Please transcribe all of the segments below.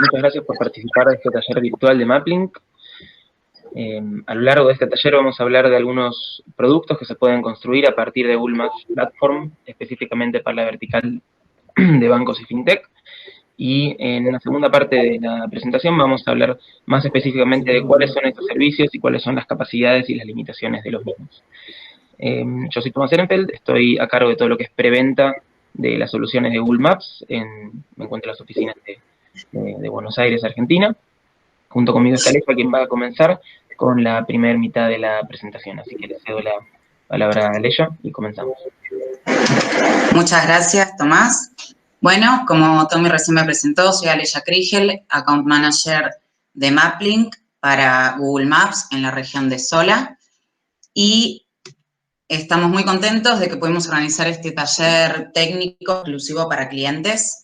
Muchas gracias por participar de este taller virtual de Maplink. A lo largo de este taller vamos a hablar de algunos productos que se pueden construir a partir de Google Maps Platform, específicamente para la vertical de bancos y fintech. Y en la segunda parte de la presentación vamos a hablar más específicamente de cuáles son estos servicios y cuáles son las capacidades y las limitaciones de los mismos. Yo soy Tomás Ehrenfeld, estoy a cargo de todo lo que es preventa de las soluciones de Google Maps. Me encuentro en las oficinas de Buenos Aires, Argentina. Junto conmigo está Aleja, quien va a comenzar con la primera mitad de la presentación. Así que le cedo la palabra a Aleja y comenzamos. Muchas gracias, Tomás. Bueno, como Tommy recién me presentó, soy Aleja Krigel, Account Manager de Maplink para Google Maps en la región de Sola. Y estamos muy contentos de que pudimos organizar este taller técnico exclusivo para clientes.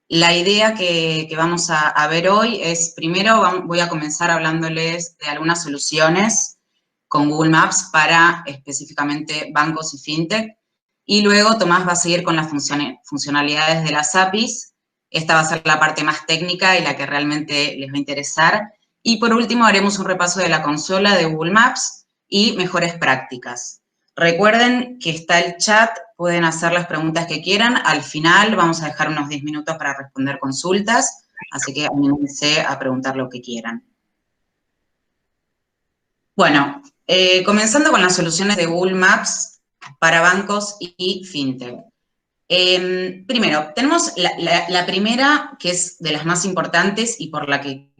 La idea que vamos a ver hoy es, primero voy a comenzar hablándoles de algunas soluciones con Google Maps para específicamente bancos y fintech, y luego Tomás va a seguir con las funcionalidades de las APIs. Esta va a ser la parte más técnica y la que realmente les va a interesar. Y por último haremos un repaso de la consola de Google Maps y mejores prácticas. Recuerden que está el chat, pueden hacer las preguntas que quieran. Al final vamos a dejar unos 10 minutos para responder consultas, así que anímense a preguntar lo que quieran. Bueno, comenzando con las soluciones de Google Maps para bancos y fintech. Primero, tenemos la primera, que es de las más importantes y por la que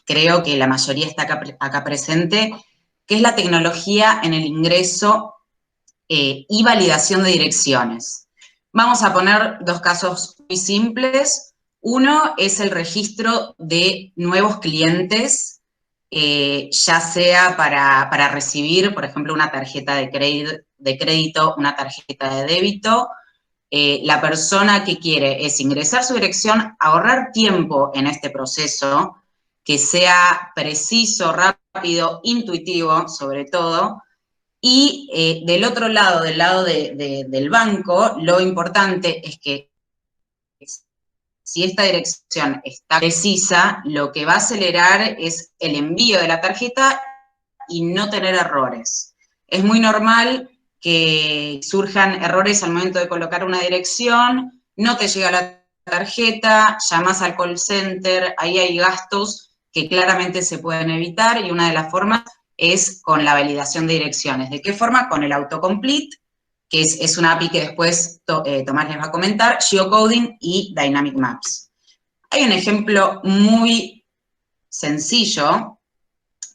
creo que la mayoría está acá presente, que es la tecnología en el ingreso y validación de direcciones. Vamos a poner dos casos muy simples. Uno es el registro de nuevos clientes, ya sea para recibir, por ejemplo, una tarjeta de crédito, una tarjeta de débito. La persona que quiere es ingresar su dirección, ahorrar tiempo en este proceso, que sea preciso, rápido, intuitivo, sobre todo. Y del otro lado, del lado del banco, lo importante es que si esta dirección está precisa, lo que va a acelerar es el envío de la tarjeta y no tener errores. Es muy normal que surjan errores al momento de colocar una dirección, no te llega la tarjeta, llamas al call center, ahí hay gastos que claramente se pueden evitar y una de las formas es con la validación de direcciones. ¿De qué forma? Con el autocomplete, que es una API que después Tomás les va a comentar, geocoding y Dynamic Maps. Hay un ejemplo muy sencillo,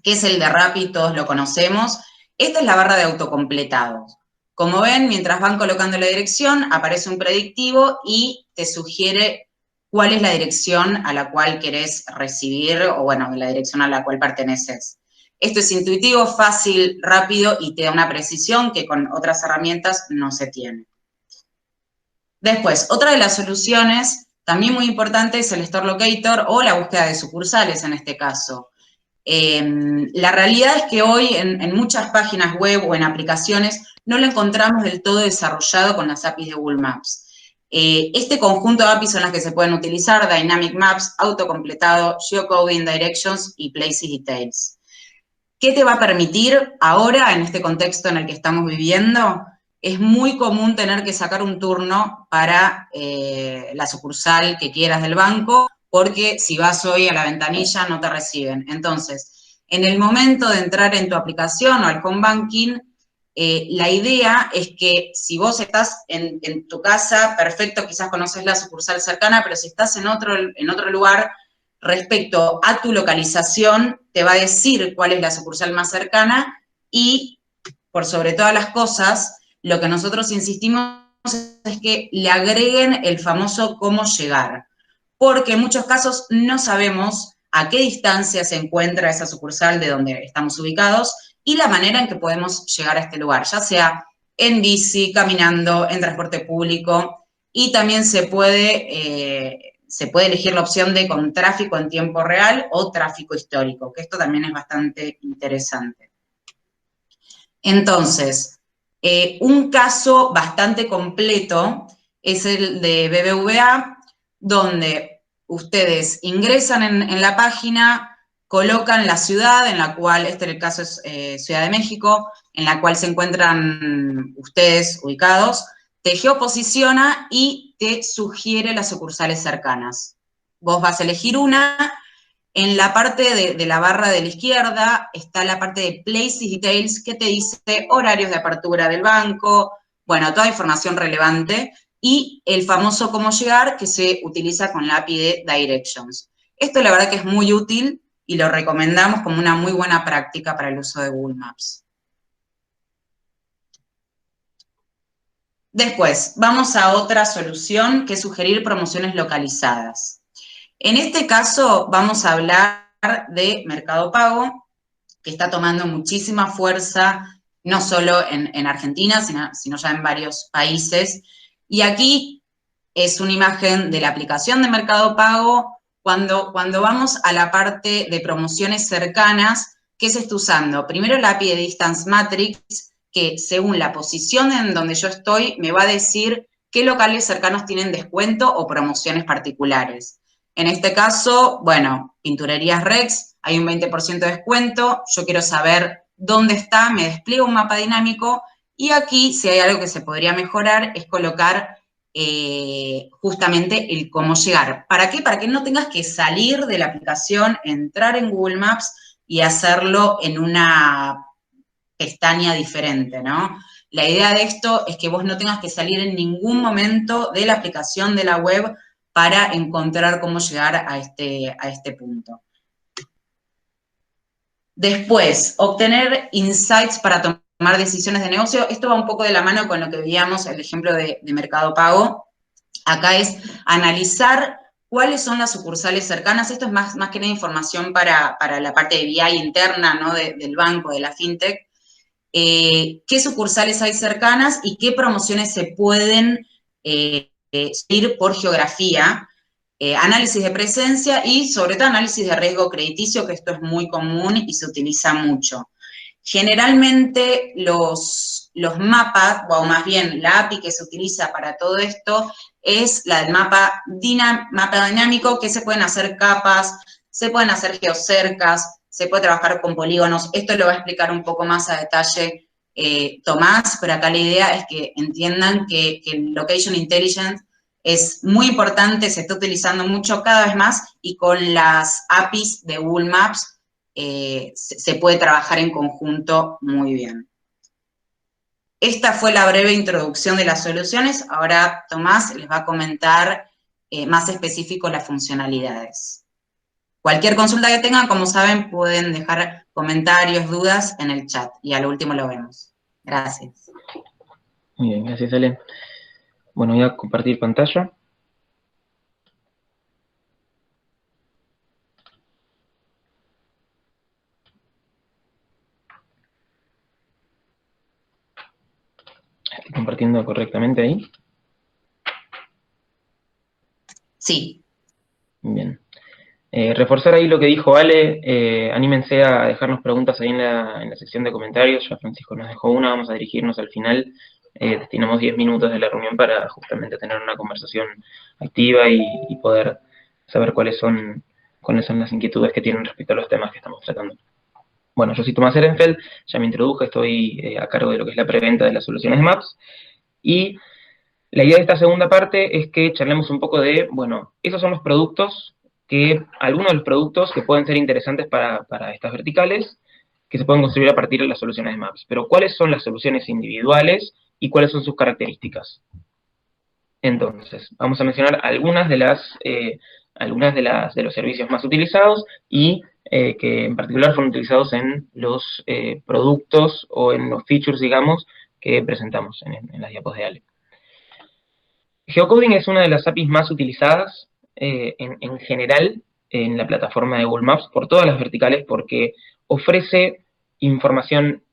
que es el de Rappi, todos lo conocemos. Esta es la barra de autocompletados. Como ven, mientras van colocando la dirección, aparece un predictivo y te sugiere cuál es la dirección a la cual querés recibir, o bueno, la dirección a la cual perteneces. Esto es intuitivo, fácil, rápido y te da una precisión que con otras herramientas no se tiene. Después, otra de las soluciones, también muy importante, es el Store Locator o la búsqueda de sucursales en este caso. La realidad es que hoy en muchas páginas web o en aplicaciones no lo encontramos del todo desarrollado con las APIs de Google Maps. Este conjunto de APIs son las que se pueden utilizar: Dynamic Maps, autocompletado, geocoding, directions y places details. ¿Qué te va a permitir ahora, en este contexto en el que estamos viviendo? Es muy común tener que sacar un turno para la sucursal que quieras del banco, porque si vas hoy a la ventanilla no te reciben. Entonces, en el momento de entrar en tu aplicación o al home banking, la idea es que si vos estás en tu casa, perfecto, quizás conoces la sucursal cercana, pero si estás en otro lugar, respecto a tu localización, te va a decir cuál es la sucursal más cercana y, por sobre todas las cosas, lo que nosotros insistimos es que le agreguen el famoso cómo llegar, porque en muchos casos no sabemos a qué distancia se encuentra esa sucursal de donde estamos ubicados y la manera en que podemos llegar a este lugar, ya sea en bici, caminando, en transporte público, y también se puede elegir la opción de con tráfico en tiempo real o tráfico histórico, que esto también es bastante interesante. Entonces, un caso bastante completo es el de BBVA, donde ustedes ingresan en la página, colocan la ciudad en la cual, este en el caso es Ciudad de México, en la cual se encuentran ustedes ubicados, te geoposiciona y te sugiere las sucursales cercanas. Vos vas a elegir una. En la parte de la barra de la izquierda está la parte de Places Details, que te dice horarios de apertura del banco, bueno, toda información relevante, y el famoso cómo llegar, que se utiliza con la API de Directions. Esto la verdad que es muy útil y lo recomendamos como una muy buena práctica para el uso de Google Maps. Después, vamos a otra solución, que es sugerir promociones localizadas. En este caso vamos a hablar de Mercado Pago, que está tomando muchísima fuerza, no solo en Argentina, sino ya en varios países. Y aquí es una imagen de la aplicación de Mercado Pago. Cuando vamos a la parte de promociones cercanas, ¿qué se está usando? Primero la API de Distance Matrix, que según la posición en donde yo estoy, me va a decir qué locales cercanos tienen descuento o promociones particulares. En este caso, bueno, Pinturerías Rex, hay un 20% de descuento, yo quiero saber dónde está, me despliega un mapa dinámico, y aquí, si hay algo que se podría mejorar, es colocar justamente el cómo llegar. ¿Para qué? Para que no tengas que salir de la aplicación, entrar en Google Maps y hacerlo en una pestaña diferente, ¿no? La idea de esto es que vos no tengas que salir en ningún momento de la aplicación de la web para encontrar cómo llegar a este punto. Después, obtener insights para tomar decisiones de negocio. Esto va un poco de la mano con lo que veíamos, el ejemplo de Mercado Pago. Acá es analizar cuáles son las sucursales cercanas. Esto es más que nada información para la parte de BI interna, ¿no? del banco, de la fintech. Qué sucursales hay cercanas y qué promociones se pueden ir por geografía, análisis de presencia y sobre todo análisis de riesgo crediticio, que esto es muy común y se utiliza mucho. Generalmente los mapas, o más bien la API que se utiliza para todo esto, es la del mapa dinámico, que se pueden hacer capas, se pueden hacer geocercas, se puede trabajar con polígonos. Esto lo va a explicar un poco más a detalle Tomás, pero acá la idea es que entiendan que el Location Intelligence es muy importante, se está utilizando mucho cada vez más, y con las APIs de Google Maps se puede trabajar en conjunto muy bien. Esta fue la breve introducción de las soluciones. Ahora Tomás les va a comentar más específico las funcionalidades. Cualquier consulta que tengan, como saben, pueden dejar comentarios, dudas en el chat, y a lo último lo vemos. Gracias. Muy bien, gracias, Ale. Bueno, voy a compartir pantalla. ¿Estoy compartiendo correctamente ahí? Sí. Bien. Reforzar ahí lo que dijo Ale, anímense a dejarnos preguntas ahí en la sección de comentarios. Ya Francisco nos dejó una, vamos a dirigirnos al final. Destinamos 10 minutos de la reunión para justamente tener una conversación activa y poder saber cuáles son las inquietudes que tienen respecto a los temas que estamos tratando. Bueno, yo soy Tomás Ehrenfeld, ya me introduje, estoy a cargo de lo que es la preventa de las soluciones de Maps, y la idea de esta segunda parte es que charlemos un poco de, bueno, esos son los productos, algunos de los productos que pueden ser interesantes para estas verticales, que se pueden construir a partir de las soluciones de Maps. Pero ¿cuáles son las soluciones individuales y cuáles son sus características? Entonces, vamos a mencionar algunas de los servicios más utilizados y que en particular fueron utilizados en los productos o en los features, digamos, que presentamos en las diapos de Ale. Geocoding es una de las APIs más utilizadas en general en la plataforma de Google Maps por todas las verticales, porque ofrece información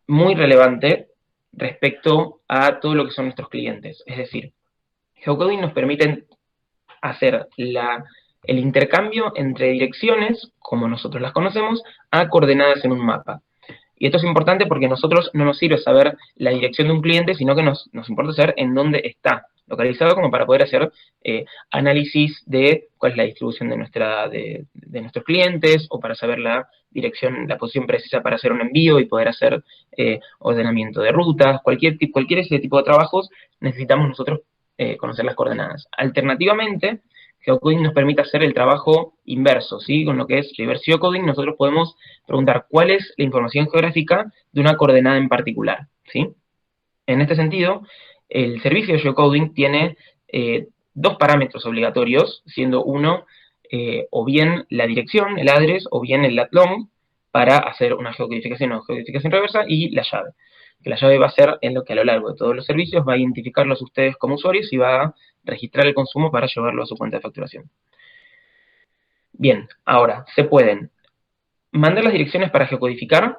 muy relevante respecto a todo lo que son nuestros clientes. Es decir, Geocoding nos permite hacer el intercambio entre direcciones, como nosotros las conocemos, a coordenadas en un mapa. Y esto es importante porque a nosotros no nos sirve saber la dirección de un cliente, sino que nos importa saber en dónde está localizado como para poder hacer análisis de cuál es la distribución de nuestros clientes, o para saber la dirección, la posición precisa para hacer un envío y poder hacer ordenamiento de rutas, cualquier ese tipo de trabajos, necesitamos nosotros conocer las coordenadas. Alternativamente, GeoCoding nos permite hacer el trabajo inverso, ¿sí? Con lo que es reverse geocoding, nosotros podemos preguntar cuál es la información geográfica de una coordenada en particular, ¿sí? En este sentido, el servicio de geocoding tiene dos parámetros obligatorios, siendo uno o bien la dirección, el address, o bien el lat long, para hacer una geocodificación o geocodificación reversa, y la llave. Que la llave va a ser en lo que a lo largo de todos los servicios va a identificarlos ustedes como usuarios y va a registrar el consumo para llevarlo a su cuenta de facturación. Bien, ahora, se pueden mandar las direcciones para geocodificar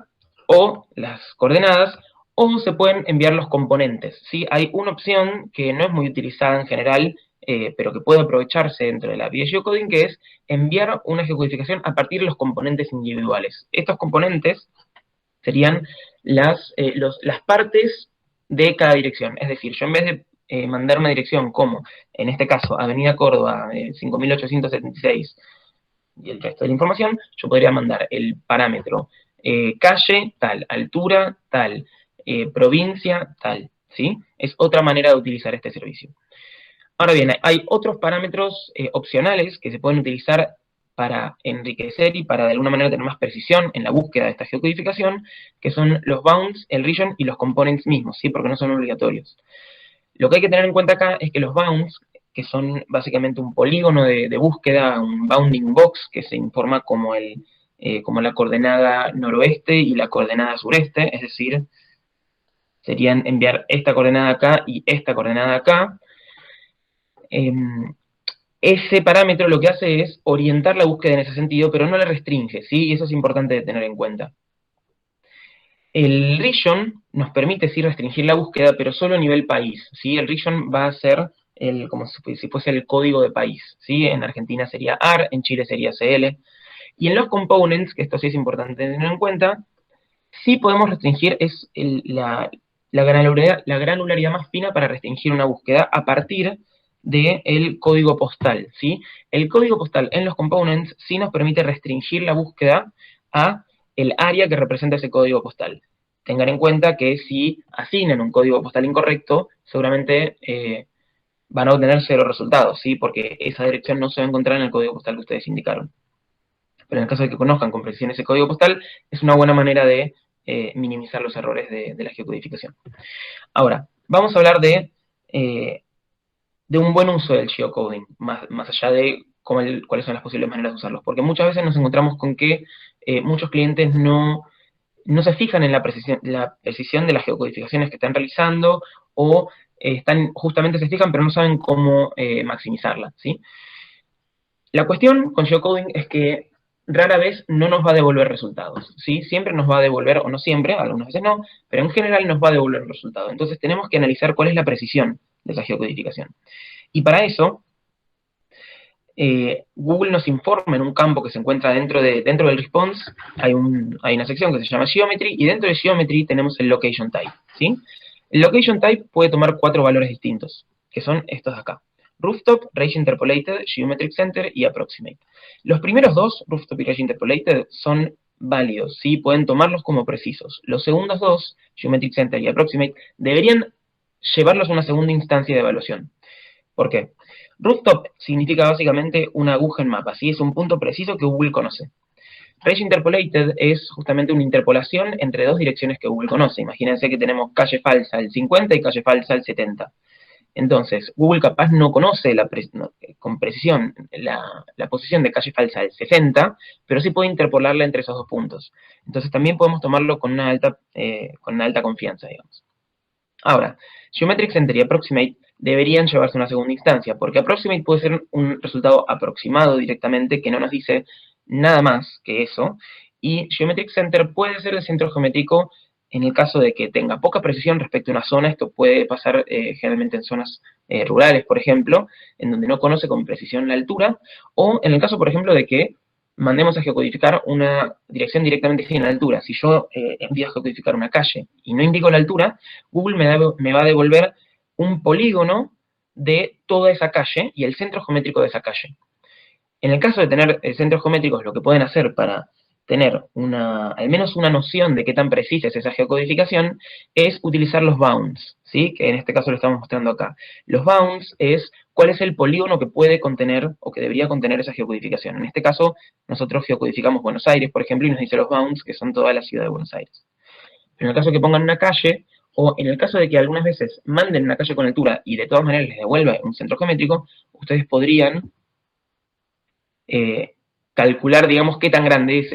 o las coordenadas, o se pueden enviar los componentes, ¿sí? Hay una opción que no es muy utilizada en general, pero que puede aprovecharse dentro de la vía geocoding, que es enviar una geocodificación a partir de los componentes individuales. Estos componentes serían las partes de cada dirección. Es decir, yo en vez de mandar una dirección como, en este caso, Avenida Córdoba, 5876, y el resto de la información, yo podría mandar el parámetro calle, tal, altura, tal, provincia, tal, ¿sí? Es otra manera de utilizar este servicio. Ahora bien, hay otros parámetros opcionales que se pueden utilizar para enriquecer y para de alguna manera tener más precisión en la búsqueda de esta geocodificación, que son los bounds, el region y los components mismos, ¿sí? Porque no son obligatorios. Lo que hay que tener en cuenta acá es que los bounds, que son básicamente un polígono de búsqueda, un bounding box, que se informa como la coordenada noroeste y la coordenada sureste, es decir, serían enviar esta coordenada acá y esta coordenada acá. Ese parámetro lo que hace es orientar la búsqueda en ese sentido, pero no la restringe, ¿sí? Y eso es importante de tener en cuenta. El region nos permite sí restringir la búsqueda, pero solo a nivel país, ¿sí? El region va a ser como si fuese el código de país, ¿sí? En Argentina sería AR, en Chile sería CL. Y en los components, que esto sí es importante tener en cuenta, sí podemos restringir la granularidad más fina para restringir una búsqueda a partir del código postal, ¿sí? El código postal en los components sí nos permite restringir la búsqueda a el área que representa ese código postal. Tengan en cuenta que si asignan un código postal incorrecto, seguramente van a obtener 0 resultados, ¿sí? Porque esa dirección no se va a encontrar en el código postal que ustedes indicaron. Pero en el caso de que conozcan con precisión ese código postal, es una buena manera de minimizar los errores de la geocodificación. Ahora, vamos a hablar de un buen uso del geocoding, más allá de cuáles son las posibles maneras de usarlos. Porque muchas veces nos encontramos con que muchos clientes no se fijan en la precisión de las geocodificaciones que están realizando, o justamente se fijan pero no saben cómo maximizarla, ¿sí? La cuestión con geocoding es que rara vez no nos va a devolver resultados, ¿sí? Siempre nos va a devolver, o no siempre, algunas veces no, pero en general nos va a devolver el resultado. Entonces tenemos que analizar cuál es la precisión de esa geocodificación. Y para eso, Google nos informa en un campo que se encuentra dentro del response, hay una sección que se llama Geometry, y dentro de Geometry tenemos el Location Type, ¿sí? El Location Type puede tomar 4 valores distintos, que son estos de acá: Rooftop, Range Interpolated, Geometric Center y Approximate. Los primeros dos, Rooftop y Range Interpolated, son válidos, ¿sí? Pueden tomarlos como precisos. Los segundos dos, Geometric Center y Approximate, deberían llevarlos a una segunda instancia de evaluación. ¿Por qué? Rooftop significa básicamente una aguja en mapa, ¿sí? Es un punto preciso que Google conoce. Range Interpolated es justamente una interpolación entre dos direcciones que Google conoce. Imagínense que tenemos calle falsa al 50 y calle falsa al 70. Entonces, Google capaz no conoce con precisión la posición de calle falsa al 60, pero sí puede interpolarla entre esos dos puntos. Entonces también podemos tomarlo con una alta confianza, digamos. Ahora, Geometric Center y Approximate deberían llevarse a una segunda instancia, porque Approximate puede ser un resultado aproximado directamente que no nos dice nada más que eso, y Geometric Center puede ser el centro geométrico en el caso de que tenga poca precisión respecto a una zona. Esto puede pasar generalmente en zonas rurales, por ejemplo, en donde no conoce con precisión la altura, o en el caso, por ejemplo, de que mandemos a geocodificar una dirección directamente sin la altura. Si yo envío a geocodificar una calle y no indico la altura, Google me va a devolver un polígono de toda esa calle y el centro geométrico de esa calle. En el caso de tener centros geométricos, lo que pueden hacer para tener al menos una noción de qué tan precisa es esa geocodificación, es utilizar los bounds, ¿sí? Que en este caso lo estamos mostrando acá. Los bounds es cuál es el polígono que puede contener o que debería contener esa geocodificación. En este caso, nosotros geocodificamos Buenos Aires, por ejemplo, y nos dice los bounds, que son toda la ciudad de Buenos Aires. Pero en el caso de que pongan una calle, o en el caso de que algunas veces manden una calle con altura y de todas maneras les devuelva un centro geométrico, ustedes podrían calcular, digamos, qué tan grande es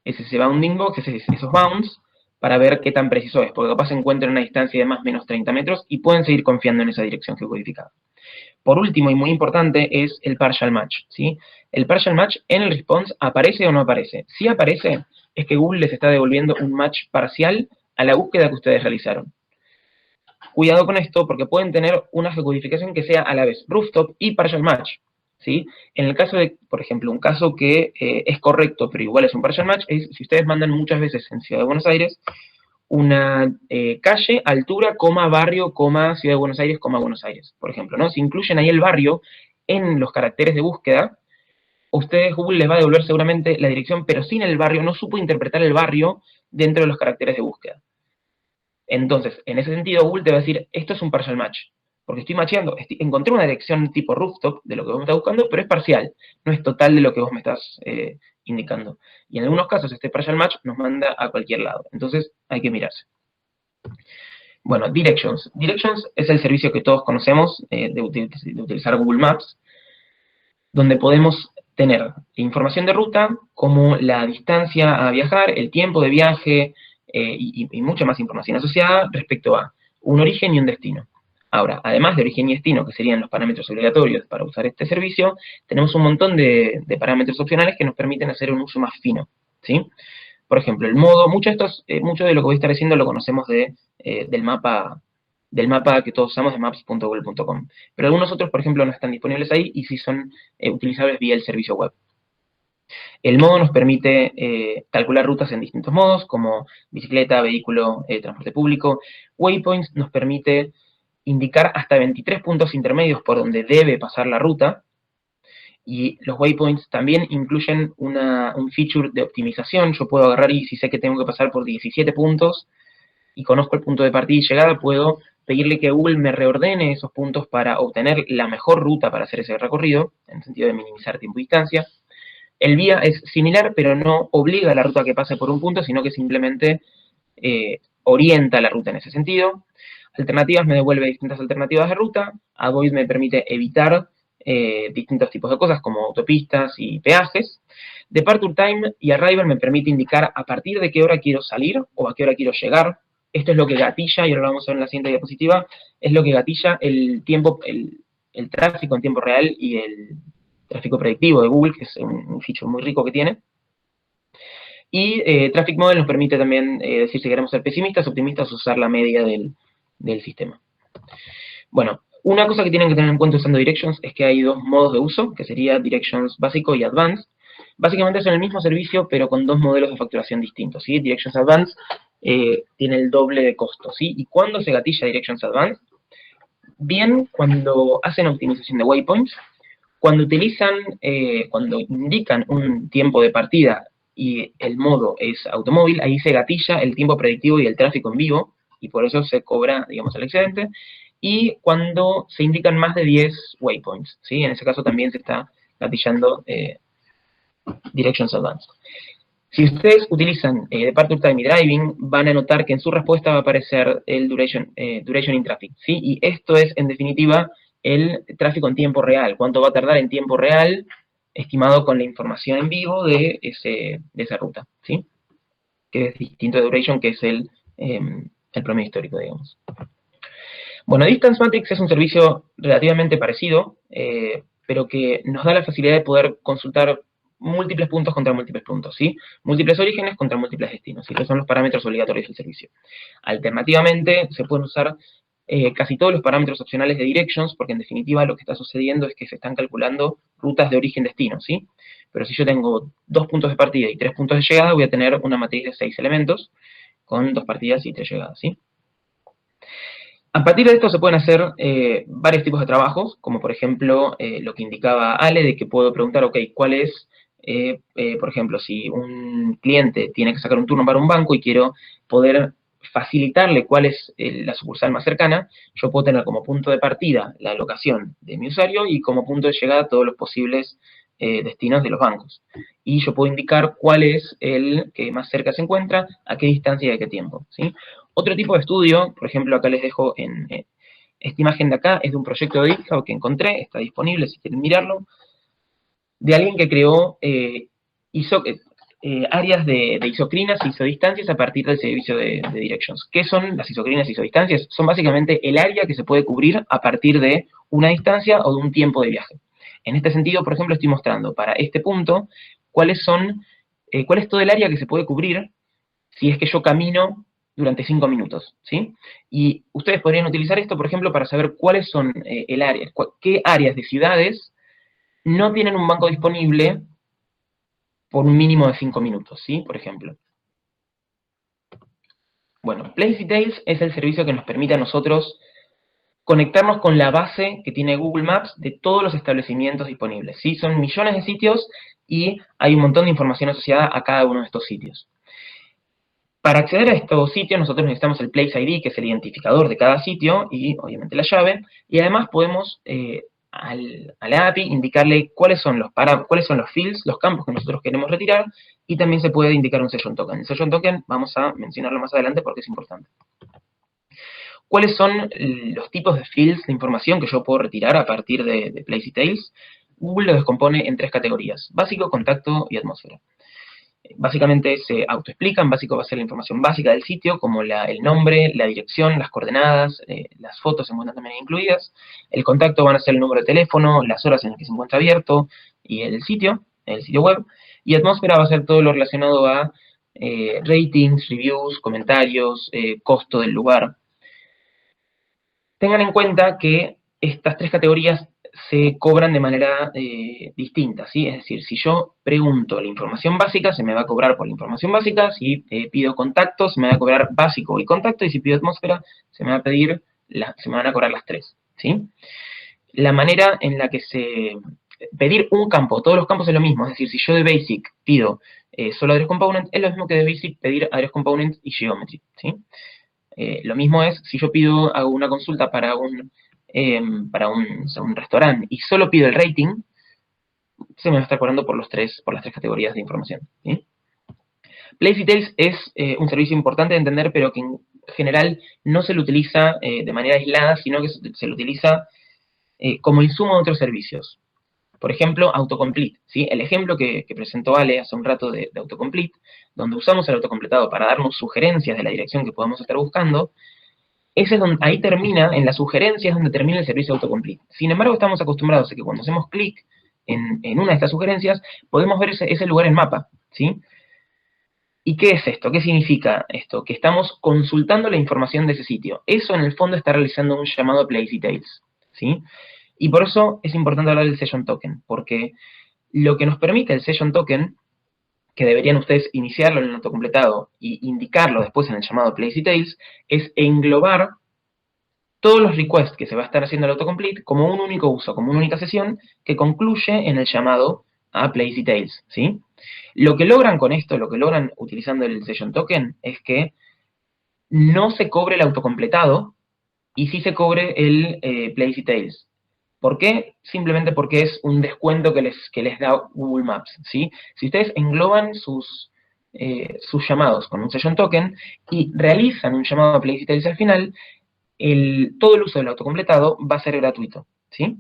ese bounding box, esos bounds, para ver qué tan preciso es, porque capaz se encuentran a una distancia de más o menos 30 metros y pueden seguir confiando en esa dirección geocodificada. Por último, y muy importante, es el partial match, ¿sí? El partial match en el response, ¿aparece o no aparece? Si aparece, es que Google les está devolviendo un match parcial a la búsqueda que ustedes realizaron. Cuidado con esto, porque pueden tener una geocodificación que sea a la vez rooftop y partial match, ¿sí? En el caso de, por ejemplo, un caso que es correcto, pero igual es un partial match, es si ustedes mandan muchas veces en Ciudad de Buenos Aires una calle, altura, coma, barrio, coma, Ciudad de Buenos Aires, coma, Buenos Aires, por ejemplo, ¿no? Si incluyen ahí el barrio en los caracteres de búsqueda, ustedes, Google les va a devolver seguramente la dirección, pero sin el barrio, no supo interpretar el barrio dentro de los caracteres de búsqueda. Entonces, en ese sentido, Google te va a decir, esto es un partial match, porque estoy matcheando, encontré una dirección tipo rooftop de lo que vos me estás buscando, pero es parcial, no es total de lo que vos me estás indicando. Y en algunos casos este partial match nos manda a cualquier lado, entonces hay que mirarse. Bueno, Directions. Directions es el servicio que todos conocemos de utilizar Google Maps, donde podemos tener información de ruta, como la distancia a viajar, el tiempo de viaje, y mucha más información asociada respecto a un origen y un destino. Ahora, además de origen y destino, que serían los parámetros obligatorios para usar este servicio, tenemos un montón de parámetros opcionales que nos permiten hacer un uso más fino, ¿sí? Por ejemplo, el modo, mucho de lo que voy a estar diciendo lo conocemos del mapa que todos usamos de maps.google.com. Pero algunos otros, por ejemplo, no están disponibles ahí y sí son utilizables vía el servicio web. El modo nos permite calcular rutas en distintos modos, como bicicleta, vehículo, transporte público. Waypoints nos permite indicar hasta 23 puntos intermedios por donde debe pasar la ruta. Y los waypoints también incluyen un feature de optimización. Yo puedo agarrar y si sé que tengo que pasar por 17 puntos y conozco el punto de partida y llegada, puedo pedirle que Google me reordene esos puntos para obtener la mejor ruta para hacer ese recorrido, en el sentido de minimizar tiempo y distancia. El vía es similar, pero no obliga a la ruta a que pase por un punto, sino que simplemente orienta la ruta en ese sentido. Alternativas me devuelve distintas alternativas de ruta. Avoid me permite evitar distintos tipos de cosas, como autopistas y peajes. Departure Time y Arrival me permite indicar a partir de qué hora quiero salir o a qué hora quiero llegar. Esto es lo que gatilla, y ahora lo vamos a ver en la siguiente diapositiva, es lo que gatilla el tiempo, el tráfico en tiempo real y el tráfico predictivo de Google, que es un feature muy rico que tiene. Y Traffic Model nos permite también decir si queremos ser pesimistas, optimistas, usar la media del sistema. Bueno, una cosa que tienen que tener en cuenta usando Directions es que hay dos modos de uso, que sería Directions básico y Advanced. Básicamente son el mismo servicio, pero con dos modelos de facturación distintos, ¿sí? Directions Advanced tiene el doble de costo, ¿sí? ¿Y cuándo se gatilla Directions Advanced? Bien, cuando hacen optimización de waypoints, cuando indican un tiempo de partida y el modo es automóvil, ahí se gatilla el tiempo predictivo y el tráfico en vivo, y por eso se cobra, digamos, el excedente. Y cuando se indican más de 10 waypoints, ¿sí? En ese caso también se está gatillando Directions Advanced. Si ustedes utilizan Departure Time y Driving, van a notar que en su respuesta va a aparecer el Duration in Traffic, ¿sí? Y esto es, en definitiva, el tráfico en tiempo real. ¿Cuánto va a tardar en tiempo real, estimado con la información en vivo de esa ruta, ¿sí? Que es distinto de Duration, que es el promedio histórico, digamos. Bueno, Distance Matrix es un servicio relativamente parecido, pero que nos da la facilidad de poder consultar múltiples puntos contra múltiples puntos, ¿sí? Múltiples orígenes contra múltiples destinos, ¿sí? Esos son los parámetros obligatorios del servicio. Alternativamente, se pueden usar casi todos los parámetros opcionales de Directions, porque en definitiva lo que está sucediendo es que se están calculando rutas de origen-destino, ¿sí? Pero si yo tengo 2 puntos de partida y 3 puntos de llegada, voy a tener una matriz de 6 elementos, con 2 partidas y 3 llegadas, ¿sí? A partir de esto se pueden hacer varios tipos de trabajos, como por ejemplo lo que indicaba Ale, de que puedo preguntar, ok, ¿cuál es, por ejemplo, si un cliente tiene que sacar un turno para un banco y quiero poder facilitarle cuál es la sucursal más cercana, yo puedo tener como punto de partida la locación de mi usuario y como punto de llegada todos los posibles destinos de los bancos. Y yo puedo indicar cuál es el que más cerca se encuentra, a qué distancia y a qué tiempo, ¿sí? Otro tipo de estudio, por ejemplo, acá les dejo esta imagen de acá, es de un proyecto de GitHub que encontré, está disponible si quieren mirarlo, de alguien que creó áreas de isocrinas y isodistancias a partir del servicio de directions. ¿Qué son las isocrinas y isodistancias? Son básicamente el área que se puede cubrir a partir de una distancia o de un tiempo de viaje. En este sentido, por ejemplo, estoy mostrando para este punto cuál es todo el área que se puede cubrir si es que yo camino durante 5 minutos, ¿sí? Y ustedes podrían utilizar esto, por ejemplo, para saber cuáles son qué áreas de ciudades no tienen un banco disponible por un mínimo de 5 minutos, ¿sí? Por ejemplo. Bueno, Place Details es el servicio que nos permite a nosotros conectarnos con la base que tiene Google Maps de todos los establecimientos disponibles, ¿sí? Son millones de sitios y hay un montón de información asociada a cada uno de estos sitios. Para acceder a estos sitios nosotros necesitamos el Place ID, que es el identificador de cada sitio, y obviamente la llave, y además podemos a la API indicarle cuáles son los fields, los campos que nosotros queremos retirar, y también se puede indicar un session token. El session token vamos a mencionarlo más adelante porque es importante. ¿Cuáles son los tipos de fields de información que yo puedo retirar a partir de Place Details? Google lo descompone en 3 categorías: básico, contacto y atmósfera. Básicamente se autoexplican. Básico va a ser la información básica del sitio, como el nombre, la dirección, las coordenadas, las fotos se encuentran también incluidas. El contacto van a ser el número de teléfono, las horas en las que se encuentra abierto y el sitio web. Y atmósfera va a ser todo lo relacionado a ratings, reviews, comentarios, costo del lugar. Tengan en cuenta que estas 3 categorías se cobran de manera distinta, ¿sí? Es decir, si yo pregunto la información básica, se me va a cobrar por la información básica; si pido contacto, se me va a cobrar básico y contacto; y si pido atmósfera, se me van a cobrar las 3, ¿sí? La manera en la que pedir un campo, todos los campos es lo mismo. Es decir, si yo de Basic pido solo Address Component, es lo mismo que de Basic pedir Address Component y Geometry, ¿sí? Lo mismo es si yo hago una consulta para un restaurante y solo pido el rating, se me va a estar cobrando por las tres categorías de información, ¿sí? Place Details es un servicio importante de entender, pero que en general no se lo utiliza de manera aislada, sino que se lo utiliza como insumo de otros servicios. Por ejemplo, Autocomplete, ¿sí? El ejemplo que presentó Ale hace un rato de Autocomplete, donde usamos el autocompletado para darnos sugerencias de la dirección que podemos estar buscando, ahí termina, en las sugerencias, donde termina el servicio Autocomplete. Sin embargo, estamos acostumbrados a que cuando hacemos clic en una de estas sugerencias, podemos ver ese lugar en mapa, ¿sí? ¿Y qué es esto? ¿Qué significa esto? Que estamos consultando la información de ese sitio. Eso, en el fondo, está realizando un llamado a Place Details, ¿sí? Y por eso es importante hablar del Session Token, porque lo que nos permite el Session Token, que deberían ustedes iniciarlo en el autocompletado y indicarlo después en el llamado Place Details, es englobar todos los requests que se va a estar haciendo el autocomplete como un único uso, como una única sesión que concluye en el llamado a Place Details, ¿sí? Lo que logran con esto, lo que logran utilizando el Session Token, es que no se cobre el autocompletado y sí se cobre el Place Details. ¿Por qué? Simplemente porque es un descuento que les da Google Maps, ¿sí? Si ustedes engloban sus llamados con un Session Token y realizan un llamado a Place Details al final, todo el uso del autocompletado va a ser gratuito, ¿sí?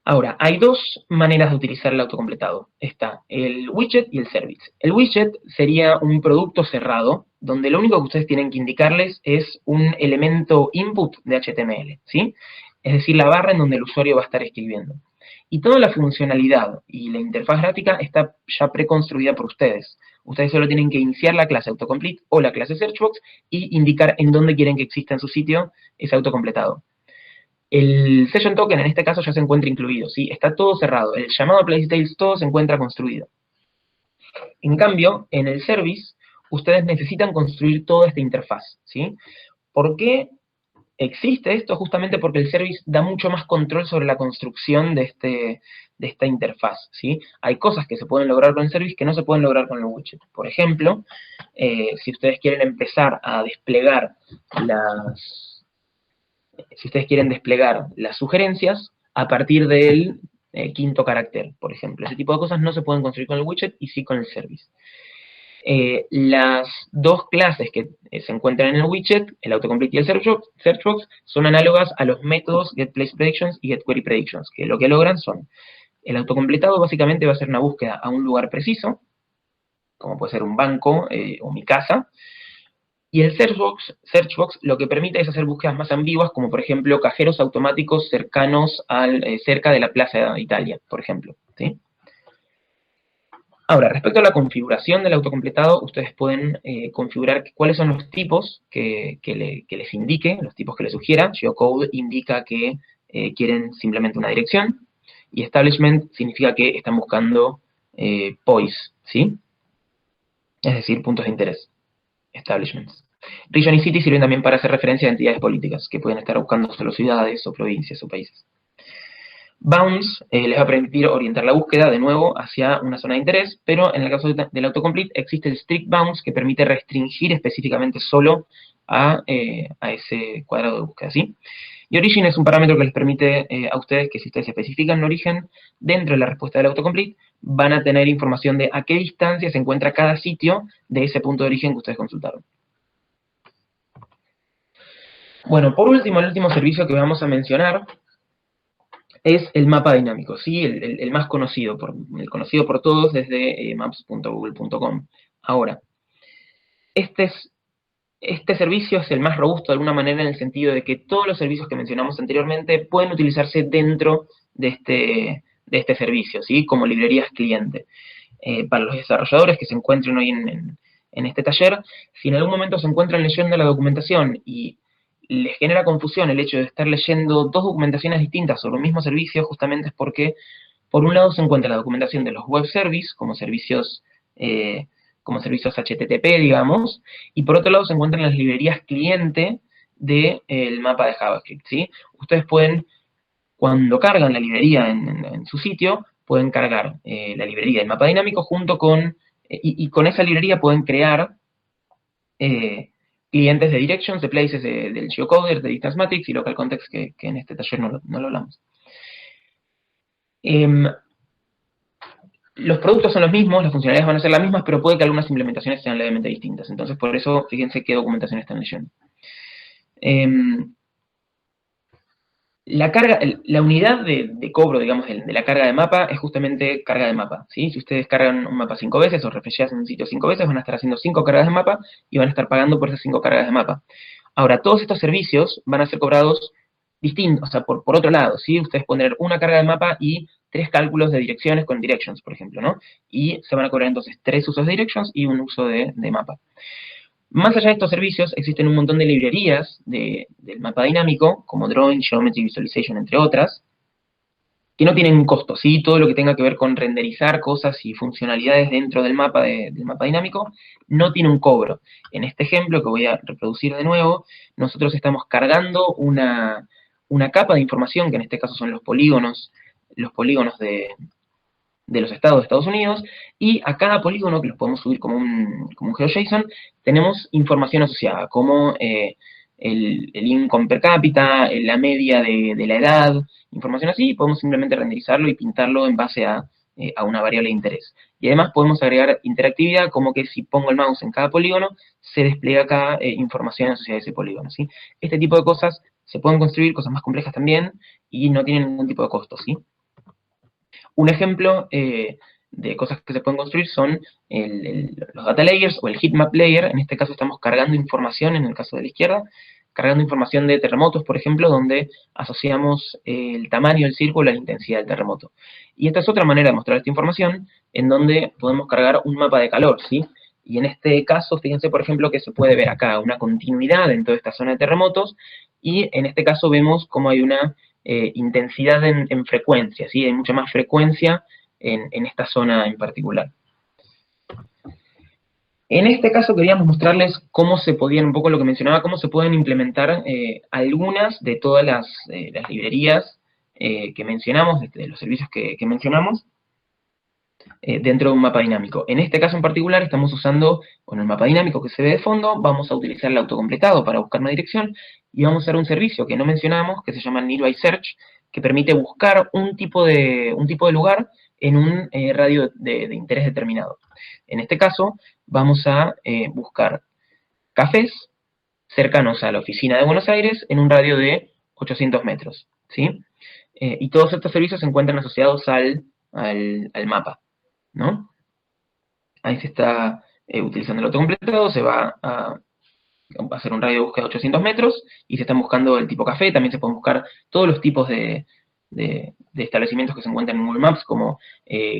Ahora, hay 2 maneras de utilizar el autocompletado. Está el widget y el service. El widget sería un producto cerrado, donde lo único que ustedes tienen que indicarles es un elemento input de HTML, ¿sí? Es decir, la barra en donde el usuario va a estar escribiendo. Y toda la funcionalidad y la interfaz gráfica está ya preconstruida por ustedes. Ustedes solo tienen que iniciar la clase autocomplete o la clase searchbox y indicar en dónde quieren que exista en su sitio ese autocompletado. El Session Token en este caso ya se encuentra incluido, ¿sí? Está todo cerrado. El llamado Place Details, todo se encuentra construido. En cambio, en el service, ustedes necesitan construir toda esta interfaz, ¿sí? ¿Por qué existe esto justamente porque el service da mucho más control sobre la construcción de esta interfaz, ¿sí? Hay cosas que se pueden lograr con el service que no se pueden lograr con el widget. Por ejemplo, si ustedes quieren empezar a desplegar las sugerencias a partir del quinto carácter, por ejemplo. Ese tipo de cosas no se pueden construir con el widget y sí con el service. Las dos clases que se encuentran en el widget, el autocomplete y el searchbox, son análogas a los métodos getPlacePredictions y getQueryPredictions, que lo que logran son, el autocompletado básicamente va a ser una búsqueda a un lugar preciso, como puede ser un banco o mi casa, y el searchbox lo que permite es hacer búsquedas más ambiguas, como por ejemplo cajeros automáticos cercanos cerca de la Plaza Italia, por ejemplo, ¿sí? Ahora, respecto a la configuración del autocompletado, ustedes pueden configurar cuáles son los tipos que les indique, los tipos que les sugiera. Geocode indica que quieren simplemente una dirección, y establishment significa que están buscando POIs, ¿sí? Es decir, puntos de interés, establishments. Region y city sirven también para hacer referencia a entidades políticas, que pueden estar buscando solo ciudades o provincias o países. Bounds les va a permitir orientar la búsqueda de nuevo hacia una zona de interés, pero en el caso del autocomplete existe el strict bounds que permite restringir específicamente solo a ese cuadrado de búsqueda, ¿sí? Y origin es un parámetro que les permite a ustedes que si ustedes especifican el origen dentro de la respuesta del autocomplete, van a tener información de a qué distancia se encuentra cada sitio de ese punto de origen que ustedes consultaron. Bueno, por último, el último servicio que vamos a mencionar es el mapa dinámico, ¿sí? El más conocido, el conocido por todos desde maps.google.com. Ahora, este servicio es el más robusto de alguna manera en el sentido de que todos los servicios que mencionamos anteriormente pueden utilizarse dentro de este servicio, ¿sí? Como librerías cliente. Para los desarrolladores que se encuentren hoy en este taller, si en algún momento se encuentran leyendo la documentación y les genera confusión el hecho de estar leyendo dos documentaciones distintas sobre un mismo servicio, justamente es porque, por un lado, se encuentra la documentación de los web service, como servicios HTTP, digamos, y por otro lado se encuentran las librerías cliente del mapa de JavaScript, ¿sí? Ustedes pueden, cuando cargan la librería en su sitio, pueden cargar la librería del mapa dinámico junto con, y con esa librería pueden crear clientes de directions, de places del geocoder, de distance matrix y local context, que en este taller no lo hablamos. Los productos son los mismos, las funcionalidades van a ser las mismas, pero puede que algunas implementaciones sean levemente distintas. Entonces, por eso, fíjense qué documentación están leyendo. La unidad de cobro, digamos, de la carga de mapa es justamente carga de mapa, ¿sí? Si ustedes cargan un mapa 5 veces o refreshean un sitio 5 veces, van a estar haciendo 5 cargas de mapa y van a estar pagando por esas 5 cargas de mapa. Ahora, todos estos servicios van a ser cobrados distintos, o sea, por otro lado, ¿sí? Ustedes poner una carga de mapa y 3 cálculos de direcciones con directions, por ejemplo, ¿no? Y se van a cobrar entonces 3 usos de directions y un uso de mapa. Más allá de estos servicios, existen un montón de librerías del mapa dinámico, como Drawing, Geometry, Visualization, entre otras, que no tienen un costo, ¿sí? Todo lo que tenga que ver con renderizar cosas y funcionalidades dentro del mapa dinámico no tiene un cobro. En este ejemplo, que voy a reproducir de nuevo, nosotros estamos cargando una capa de información, que en este caso son los polígonos de los estados de Estados Unidos, y a cada polígono, que los podemos subir como un GeoJSON, tenemos información asociada, como el income per cápita, la media de la edad, información así, y podemos simplemente renderizarlo y pintarlo en base a una variable de interés. Y además podemos agregar interactividad, como que si pongo el mouse en cada polígono, se despliega acá información asociada a ese polígono, ¿sí? Este tipo de cosas se pueden construir, cosas más complejas también, y no tienen ningún tipo de costo, ¿sí? Un ejemplo de cosas que se pueden construir son los data layers o el heatmap layer. En este caso estamos cargando información, en el caso de la izquierda, cargando información de terremotos, por ejemplo, donde asociamos el tamaño del círculo a la intensidad del terremoto. Y esta es otra manera de mostrar esta información, en donde podemos cargar un mapa de calor, ¿sí? Y en este caso, fíjense, por ejemplo, que se puede ver acá una continuidad en toda esta zona de terremotos, y en este caso vemos cómo hay una intensidad en frecuencia, ¿sí? Hay mucha más frecuencia en esta zona en particular. En este caso queríamos mostrarles cómo se podían, un poco lo que mencionaba, cómo se pueden implementar algunas de todas las librerías que mencionamos, de los servicios que mencionamos, dentro de un mapa dinámico. En este caso en particular estamos usando, bueno, el mapa dinámico que se ve de fondo, vamos a utilizar el autocompletado para buscar una dirección, y vamos a usar un servicio que no mencionamos, que se llama Nearby Search, que permite buscar un tipo de lugar en un radio de interés determinado. En este caso, vamos a buscar cafés cercanos a la oficina de Buenos Aires en un radio de 800 metros, ¿sí? Y todos estos servicios se encuentran asociados al mapa, ¿no? Ahí se está utilizando el autocompletado, se va a hacer un radio de búsqueda de 800 metros y se están buscando el tipo café. También se pueden buscar todos los tipos de establecimientos que se encuentran en Google Maps, como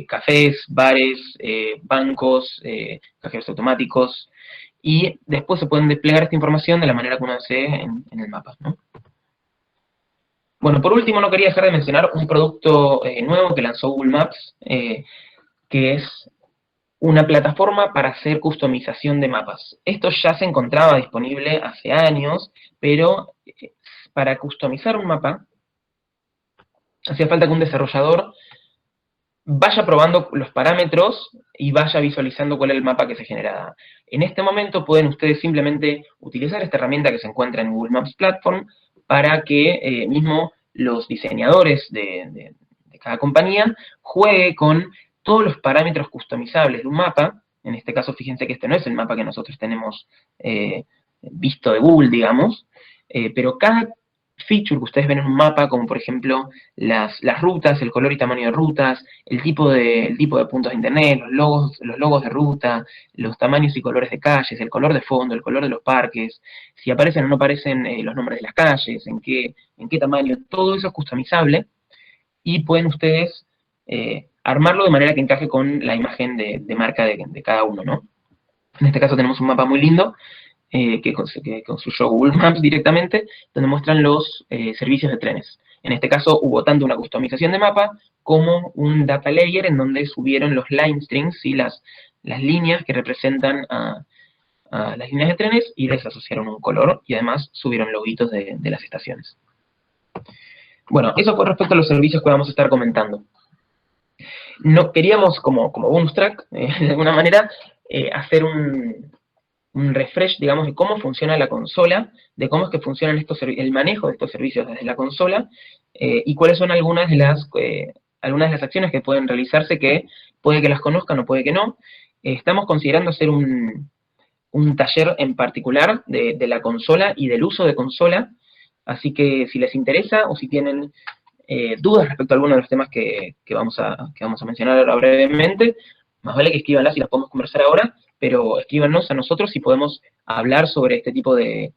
cafés, bares, bancos, cajeros automáticos, y después se pueden desplegar esta información de la manera que uno desee en el mapa, ¿no? Bueno, por último, no quería dejar de mencionar un producto nuevo que lanzó Google Maps, que es una plataforma para hacer customización de mapas. Esto ya se encontraba disponible hace años, pero para customizar un mapa, hacía falta que un desarrollador vaya probando los parámetros y vaya visualizando cuál es el mapa que se generaba. En este momento pueden ustedes simplemente utilizar esta herramienta que se encuentra en Google Maps Platform para que mismo los diseñadores de cada compañía juegue con todos los parámetros customizables de un mapa. En este caso, fíjense que este no es el mapa que nosotros tenemos visto de Google, digamos, pero cada feature que ustedes ven en un mapa, como por ejemplo las rutas, el color y tamaño de rutas, el tipo de puntos de internet, los logos de ruta, los tamaños y colores de calles, el color de fondo, el color de los parques, si aparecen o no aparecen los nombres de las calles, en qué tamaño, todo eso es customizable y pueden ustedes armarlo de manera que encaje con la imagen de marca de cada uno, ¿no? En este caso tenemos un mapa muy lindo que construyó Google Maps directamente, donde muestran los servicios de trenes. En este caso hubo tanto una customización de mapa como un data layer en donde subieron los line strings y las líneas que representan a las líneas de trenes y les asociaron un color y además subieron loguitos de las estaciones. Bueno, eso fue respecto a los servicios que vamos a estar comentando. No, queríamos, como bonus track, de alguna manera, hacer un refresh, digamos, de cómo funciona la consola, de cómo es que funcionan el manejo de estos servicios desde la consola, y cuáles son algunas de las acciones que pueden realizarse que puede que las conozcan o puede que no. Estamos considerando hacer un taller en particular de la consola y del uso de consola, así que si les interesa o si tienen dudas respecto a alguno de los temas que vamos a mencionar ahora brevemente, más vale que escríbanlas y las podemos conversar ahora, pero escríbanos a nosotros si podemos hablar sobre este tipo de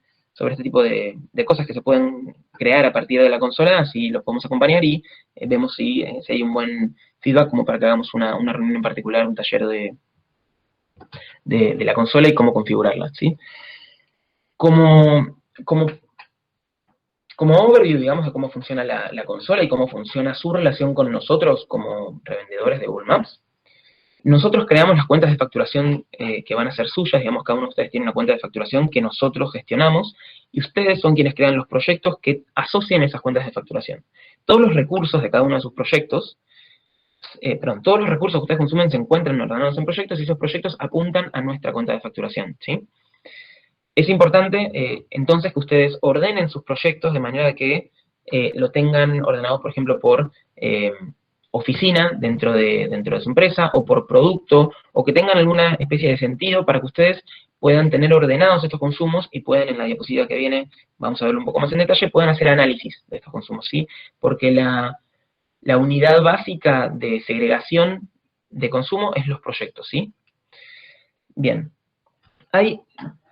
cosas que se pueden crear a partir de la consola, así los podemos acompañar y vemos si hay un buen feedback como para que hagamos una reunión en particular, un taller de la consola y cómo configurarla, ¿sí? Como overview, digamos, de cómo funciona la consola y cómo funciona su relación con nosotros como revendedores de Google Maps, nosotros creamos las cuentas de facturación que van a ser suyas, digamos, cada uno de ustedes tiene una cuenta de facturación que nosotros gestionamos, y ustedes son quienes crean los proyectos que asocian esas cuentas de facturación. Todos los recursos de cada uno de sus proyectos, todos los recursos que ustedes consumen se encuentran ordenados en proyectos, y esos proyectos apuntan a nuestra cuenta de facturación, ¿sí? Es importante, entonces, que ustedes ordenen sus proyectos de manera que lo tengan ordenado, por ejemplo, por oficina dentro de su empresa, o por producto, o que tengan alguna especie de sentido para que ustedes puedan tener ordenados estos consumos y puedan, en la diapositiva que viene, vamos a verlo un poco más en detalle, puedan hacer análisis de estos consumos, ¿sí? Porque la unidad básica de segregación de consumo es los proyectos, ¿sí? Bien. Hay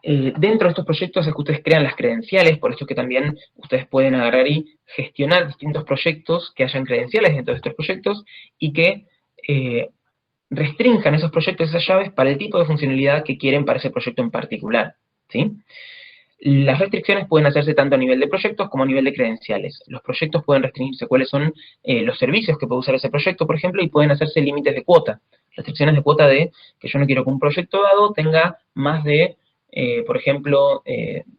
dentro de estos proyectos es que ustedes crean las credenciales, por eso es que también ustedes pueden agarrar y gestionar distintos proyectos que hayan credenciales dentro de estos proyectos y que restrinjan esos proyectos, esas llaves, para el tipo de funcionalidad que quieren para ese proyecto en particular, ¿sí? Las restricciones pueden hacerse tanto a nivel de proyectos como a nivel de credenciales. Los proyectos pueden restringirse cuáles son los servicios que puede usar ese proyecto, por ejemplo, y pueden hacerse límites de cuota. Restricciones de cuota de que yo no quiero que un proyecto dado tenga más de, por ejemplo,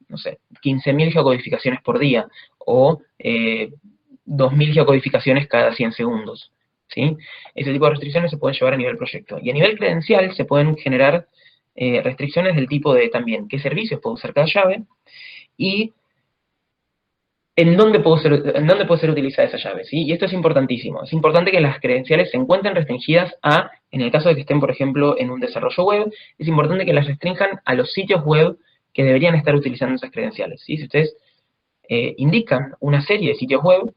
no sé, 15.000 geocodificaciones por día o 2.000 geocodificaciones cada 100 segundos. ¿Sí? Ese tipo de restricciones se pueden llevar a nivel proyecto. Y a nivel credencial se pueden generar restricciones del tipo de también qué servicios puedo usar cada llave y en dónde puede ser utilizada esa llave, ¿sí? Y esto es importantísimo. Es importante que las credenciales se encuentren restringidas a, en el caso de que estén, por ejemplo, en un desarrollo web, es importante que las restrinjan a los sitios web que deberían estar utilizando esas credenciales, ¿sí? Si ustedes indican una serie de sitios web,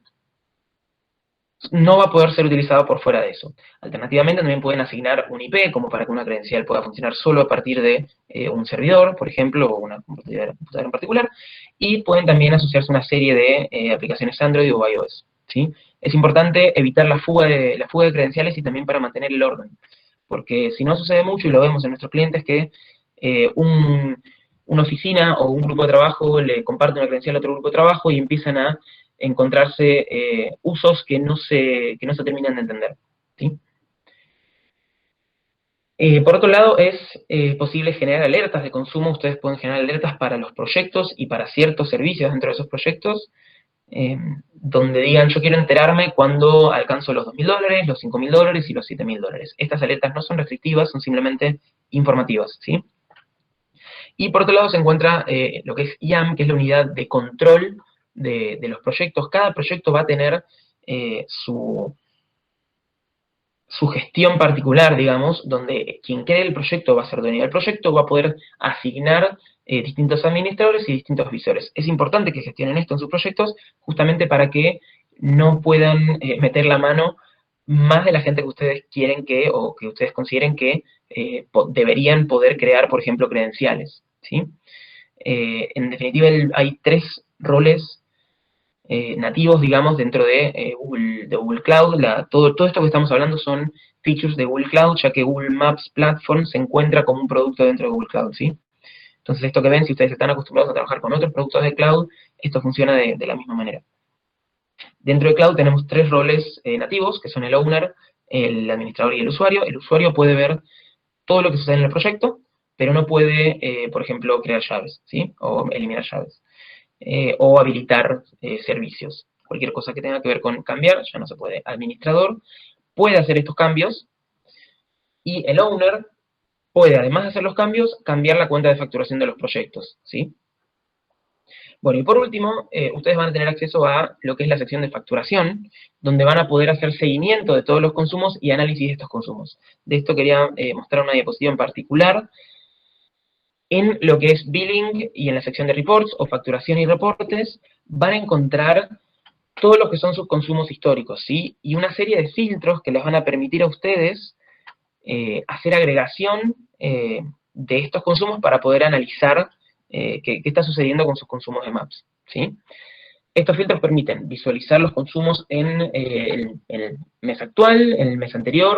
no va a poder ser utilizado por fuera de eso. Alternativamente también pueden asignar un IP como para que una credencial pueda funcionar solo a partir de un servidor, por ejemplo, o una computadora en particular, y pueden también asociarse a una serie de aplicaciones Android o iOS, ¿sí? Es importante evitar la fuga de credenciales y también para mantener el orden, porque si no sucede mucho, y lo vemos en nuestros clientes, que una oficina o un grupo de trabajo le comparte una credencial a otro grupo de trabajo y empiezan a encontrarse usos que no se terminan de entender, ¿sí? Por otro lado, es posible generar alertas de consumo. Ustedes pueden generar alertas para los proyectos y para ciertos servicios dentro de esos proyectos, donde digan, yo quiero enterarme cuando alcanzo los $2.000, los $5.000 y los $7.000. Estas alertas no son restrictivas, son simplemente informativas, ¿sí? Y por otro lado se encuentra lo que es IAM, que es la unidad de control de los proyectos. Cada proyecto va a tener su gestión particular, digamos, donde quien cree el proyecto va a ser dueño del proyecto, va a poder asignar distintos administradores y distintos visores. Es importante que gestionen esto en sus proyectos, justamente para que no puedan meter la mano más de la gente que ustedes quieren que, o que ustedes consideren que deberían poder crear, por ejemplo, credenciales, ¿sí? En definitiva, hay 3 roles nativos, digamos, dentro de Google Cloud. Todo esto que estamos hablando son features de Google Cloud, ya que Google Maps Platform se encuentra como un producto dentro de Google Cloud, ¿sí? Entonces, esto que ven, si ustedes están acostumbrados a trabajar con otros productos de Cloud, esto funciona de la misma manera. Dentro de Cloud tenemos 3 roles nativos, que son el owner, el administrador y el usuario. El usuario puede ver todo lo que sucede en el proyecto, pero no puede, por ejemplo, crear llaves, ¿sí? O eliminar llaves. O habilitar servicios. Cualquier cosa que tenga que ver con cambiar, ya no se puede. Administrador puede hacer estos cambios y el owner puede, además de hacer los cambios, cambiar la cuenta de facturación de los proyectos, ¿sí? Bueno, y por último, ustedes van a tener acceso a lo que es la sección de facturación, donde van a poder hacer seguimiento de todos los consumos y análisis de estos consumos. De esto quería mostrar una diapositiva en particular. En lo que es billing y en la sección de reports o facturación y reportes, van a encontrar todo lo que son sus consumos históricos, ¿sí? Y una serie de filtros que les van a permitir a ustedes hacer agregación de estos consumos para poder analizar qué está sucediendo con sus consumos de Maps, ¿sí? Estos filtros permiten visualizar los consumos en el mes actual, en el mes anterior,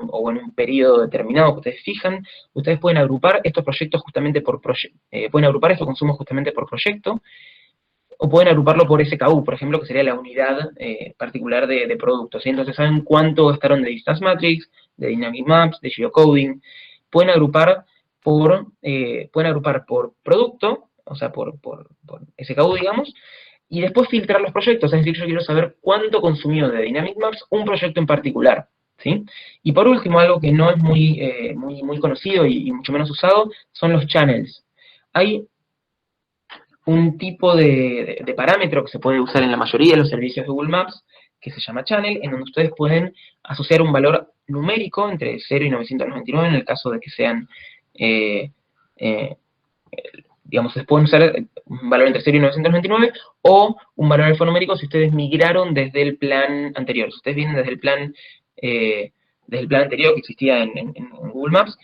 o en un periodo determinado que ustedes fijan. Ustedes pueden agrupar estos proyectos justamente por pueden agrupar estos consumos justamente por proyecto, o pueden agruparlo por SKU, por ejemplo, que sería la unidad particular de productos. ¿Sí? Entonces saben cuánto gastaron de Distance Matrix, de Dynamic Maps, de Geocoding. Pueden agrupar por producto, o sea, por SKU, digamos, y después filtrar los proyectos. Es decir, yo quiero saber cuánto consumió de Dynamic Maps un proyecto en particular, ¿sí? Y por último, algo que no es muy conocido y mucho menos usado, son los channels. Hay un tipo de parámetro que se puede usar en la mayoría de los servicios de Google Maps, que se llama channel, en donde ustedes pueden asociar un valor numérico entre 0 y 999, en el caso de que sean, digamos, se pueden usar un valor entre 0 y 999, o un valor alfanumérico si ustedes migraron desde el plan anterior. Si ustedes vienen desde el plan anterior que existía en Google Maps,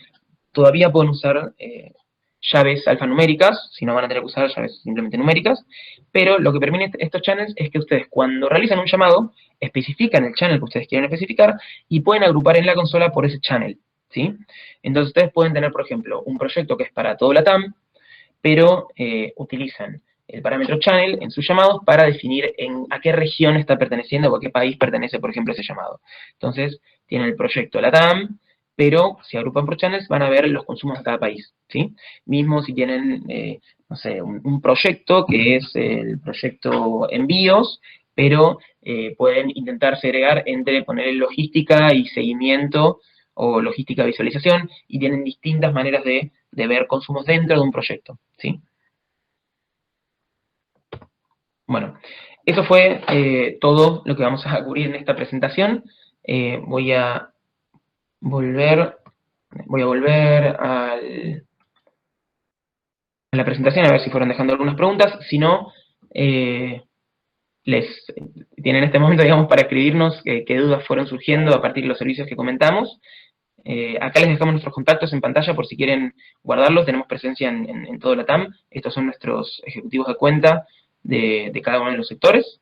todavía pueden usar llaves alfanuméricas, si no van a tener que usar llaves simplemente numéricas, pero lo que permiten estos channels es que ustedes cuando realizan un llamado, especifican el channel que ustedes quieren especificar y pueden agrupar en la consola por ese channel, ¿sí? Entonces ustedes pueden tener, por ejemplo, un proyecto que es para todo LATAM, pero utilizan el parámetro channel en sus llamados para definir a qué región está perteneciendo o a qué país pertenece, por ejemplo, ese llamado. Entonces, tienen el proyecto LATAM, pero si agrupan por channels van a ver los consumos de cada país, ¿sí? Mismo si tienen, no sé, un proyecto que es el proyecto envíos, pero pueden intentar segregar entre poner logística y seguimiento o logística visualización, y tienen distintas maneras de ver consumos dentro de un proyecto, ¿sí? Bueno, eso fue todo lo que vamos a cubrir en esta presentación. Voy a volver a la presentación a ver si fueron dejando algunas preguntas. Si no, tienen este momento, digamos, para escribirnos qué dudas fueron surgiendo a partir de los servicios que comentamos. Acá les dejamos nuestros contactos en pantalla por si quieren guardarlos. Tenemos presencia en todo LATAM. Estos son nuestros ejecutivos de cuenta de cada uno de los sectores.